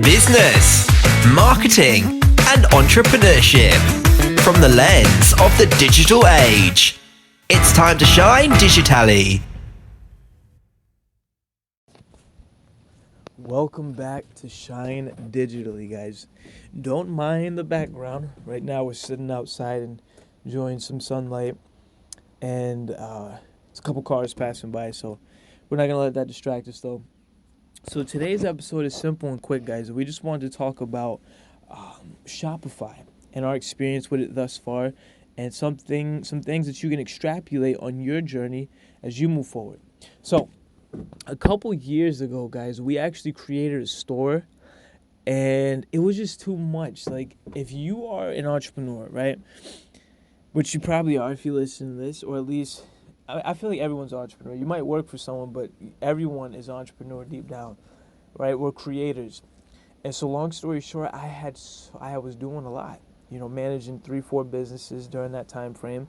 business, marketing, and entrepreneurship from the lens of the digital age. It's time to shine digitally. Welcome back to Shine Digitally, guys. Don't mind the background. Right now we're sitting outside and enjoying some sunlight, and it's a couple cars passing by, so we're not going to let that distract us, though. So today's episode is simple and quick, guys. We just wanted to talk about Shopify and our experience with it thus far, and some things that you can extrapolate on your journey as you move forward. So a couple years ago, guys, we actually created a store, and it was just too much. Like, if you are an entrepreneur, right, which you probably are if you listen to this, or at least I feel like everyone's an entrepreneur. You might work for someone, but everyone is an entrepreneur deep down, right? We're creators. And so long story short, I was doing a lot, managing 3-4 businesses during that time frame,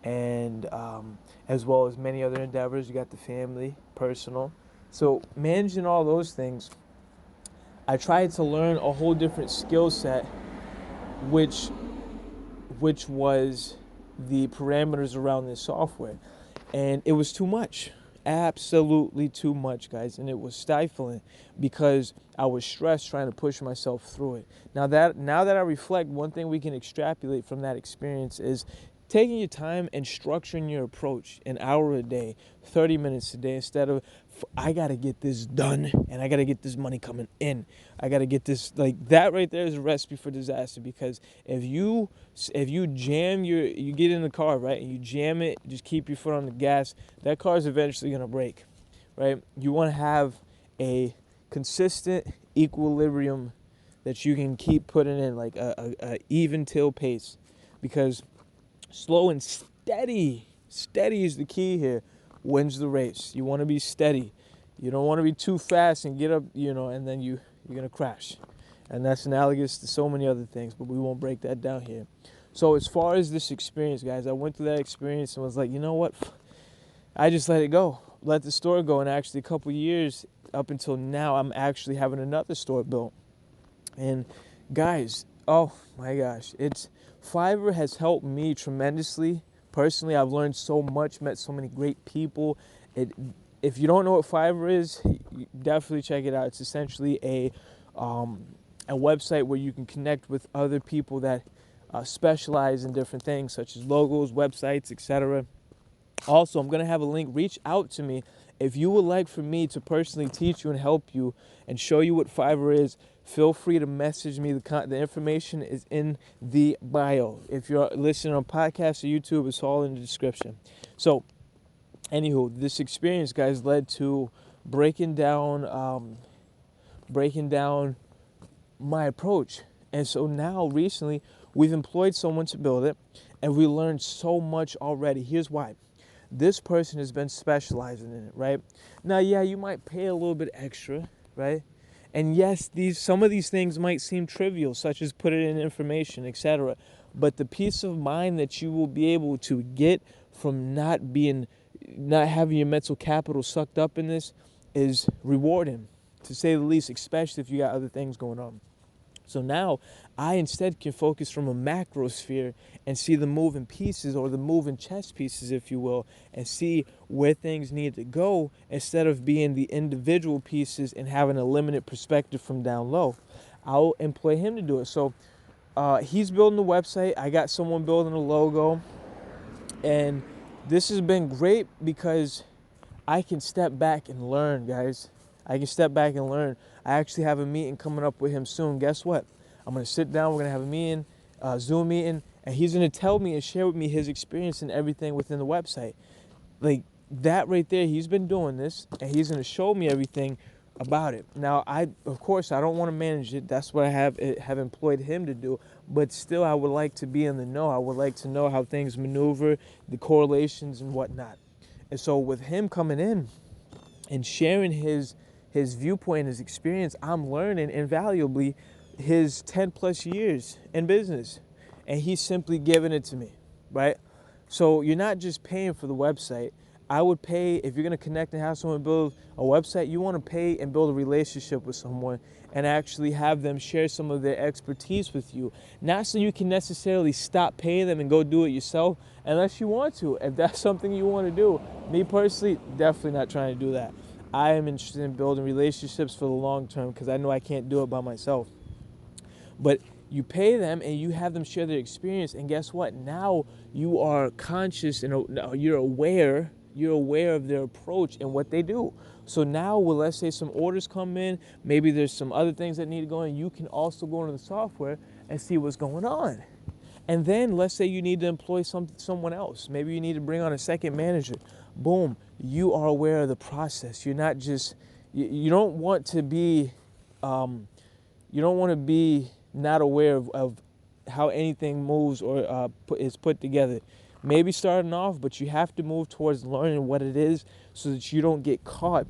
and as well as many other endeavors. You got the family, personal. So managing all those things, I tried to learn a whole different skill set, which was the parameters around this software. And it was too much, absolutely too much, guys. And it was stifling because I was stressed trying to push myself through it. Now that I reflect, one thing we can extrapolate from that experience is taking your time and structuring your approach an hour a day, 30 minutes a day, instead of, I got to get this done and I got to get this money coming in. I got to get this, like, that right there is a recipe for disaster, because if you jam you get in the car, right, and you jam it, just keep your foot on the gas, that car is eventually going to break, right? You want to have a consistent equilibrium that you can keep putting in, like a even till pace, because slow and steady is the key here, wins the race. You want to be steady. You don't want to be too fast and get up, and then you're going to crash. And that's analogous to so many other things, but we won't break that down here. So as far as this experience, guys, I went through that experience and was like, you know what? I just let it go. Let the store go. And actually a couple years up until now, I'm actually having another store built. And guys, oh my gosh, Fiverr has helped me tremendously. Personally, I've learned so much, met so many great people. If you don't know what Fiverr is, definitely check it out. It's essentially a website where you can connect with other people that specialize in different things, such as logos, websites, etc. Also, I'm going to have a link. Reach out to me if you would like for me to personally teach you and help you and show you what Fiverr is. Feel free to message me. The information is in the bio. If you're listening on podcasts or YouTube, it's all in the description. So, anywho, this experience, guys, led to breaking down my approach. And so now, recently, we've employed someone to build it, and we learned so much already. Here's why. This person has been specializing in it, right? Now, yeah, you might pay a little bit extra, right? And yes, some of these things might seem trivial, such as put it in information, etc. But the peace of mind that you will be able to get from not having your mental capital sucked up in this is rewarding, to say the least, especially if you got other things going on. So now I instead can focus from a macro sphere and see the moving pieces, or the moving chess pieces, if you will, and see where things need to go instead of being the individual pieces and having a limited perspective from down low. I'll employ him to do it. So he's building the website. I got someone building a logo. And this has been great because I can step back and learn, guys. I can step back and learn. I actually have a meeting coming up with him soon. Guess what? I'm going to sit down. We're going to have a meeting, Zoom meeting, and he's going to tell me and share with me his experience and everything within the website. Like that right there, he's been doing this, and he's going to show me everything about it. Now, of course, I don't want to manage it. That's what I have employed him to do. But still, I would like to be in the know. I would like to know how things maneuver, the correlations and whatnot. And so with him coming in and sharing his viewpoint, his experience, I'm learning invaluably his 10 plus years in business, and he's simply giving it to me, right? So you're not just paying for the website. I would pay, if you're going to connect and have someone build a website, you want to pay and build a relationship with someone and actually have them share some of their expertise with you. Not so you can necessarily stop paying them and go do it yourself unless you want to. If that's something you want to do, me personally, definitely not trying to do that. I am interested in building relationships for the long term because I know I can't do it by myself. But you pay them and you have them share their experience, and guess what? Now you are conscious and you're aware of their approach and what they do. So now, well, let's say some orders come in, maybe there's some other things that need to go in, you can also go into the software and see what's going on. And then let's say you need to employ someone else. Maybe you need to bring on a second manager. Boom, you are aware of the process. You're not just, you don't want to be, not aware of how anything moves or is put together. Maybe starting off, but you have to move towards learning what it is so that you don't get caught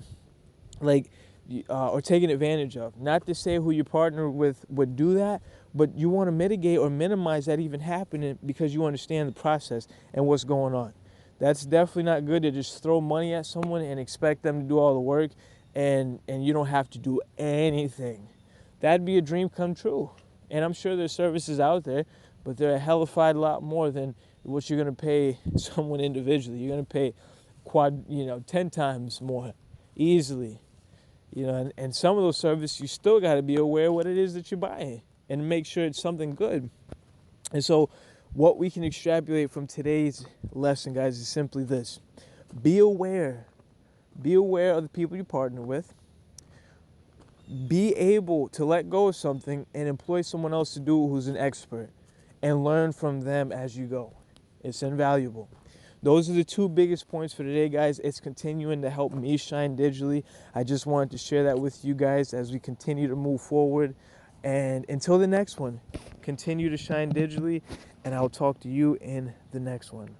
or taken advantage of. Not to say who you partner with would do that, but you want to mitigate or minimize that even happening because you understand the process and what's going on. That's definitely not good to just throw money at someone and expect them to do all the work and you don't have to do anything. That'd be a dream come true. And I'm sure there's services out there, but they're a hellified lot more than what you're going to pay someone individually. You're going to pay 10 times more easily. And some of those services, you still got to be aware of what it is that you're buying and make sure it's something good. And so what we can extrapolate from today's lesson, guys, is simply this. Be aware. Be aware of the people you partner with. Be able to let go of something and employ someone else to do who's an expert and learn from them as you go. It's invaluable. Those are the two biggest points for today, guys. It's continuing to help me shine digitally. I just wanted to share that with you guys as we continue to move forward. And until the next one, continue to shine digitally, and I'll talk to you in the next one.